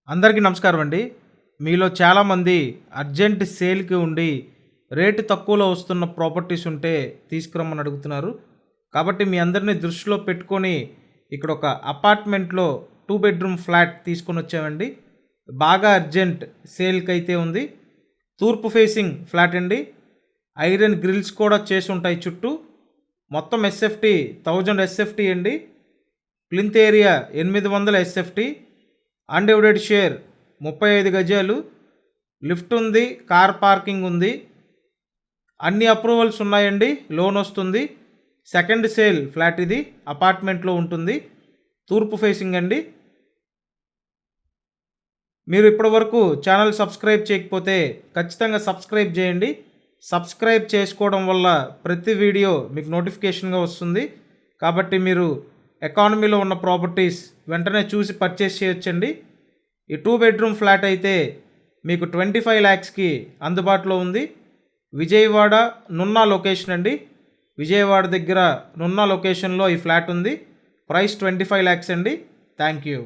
అందరికీ నమస్కారం అండి. మీలో చాలామంది అర్జెంట్ సేల్‌కి ఉండి రేటు తక్కువలో వస్తున్న ప్రాపర్టీస్ ఉంటే తీసుకురమ్మని అడుగుతున్నారు. కాబట్టి మీ అందరిని దృష్టిలో పెట్టుకొని ఇక్కడ ఒక అపార్ట్మెంట్‌లో 2 బెడ్‌రూమ్ ఫ్లాట్ తీసుకొనొచ్చామండి. బాగా అర్జెంట్ సేల్‌కైతే ఉంది. తూర్పు ఫేసింగ్ ఫ్లాట్ అండి. ఐరన్ గ్రిల్స్ కూడా చేసుంటాయి చుట్టూ. మొత్తం ఎస్ఎఫ్టీ 1000 ఎస్ఎఫ్టీ అండి. Plinth area 800 SFT. Undivided share 35 గజాలు. లిఫ్ట్ ఉంది, కార్ పార్కింగ్ ఉంది. అన్ని అప్రూవల్స్ ఉన్నాయండి. లోన్ వస్తుంది. సెకండ్ సేల్ ఫ్లాట్ ఇది. అపార్ట్మెంట్లో ఉంటుంది. తూర్పు ఫేసింగ్ అండి. మీరు ఇప్పటివరకు ఛానల్ సబ్స్క్రైబ్ చేయకపోతే ఖచ్చితంగా సబ్స్క్రైబ్ చేయండి. సబ్స్క్రైబ్ చేసుకోవడం వల్ల ప్రతి వీడియో మీకు నోటిఫికేషన్గా వస్తుంది. కాబట్టి మీరు ఎకానమీలో ఉన్న ప్రాపర్టీస్ వెంటనే చూసి పర్చేస్ చేయొచ్చండి. ఈ 2 బెడ్రూమ్ ఫ్లాట్ అయితే మీకు 25 lakhsకి అందుబాటులో ఉంది. విజయవాడ నున్నా లొకేషన్ అండి. విజయవాడ దగ్గర నున్నా లొకేషన్లో ఈ ఫ్లాట్ ఉంది. ప్రైస్ 25 lakhs అండి. Thank you.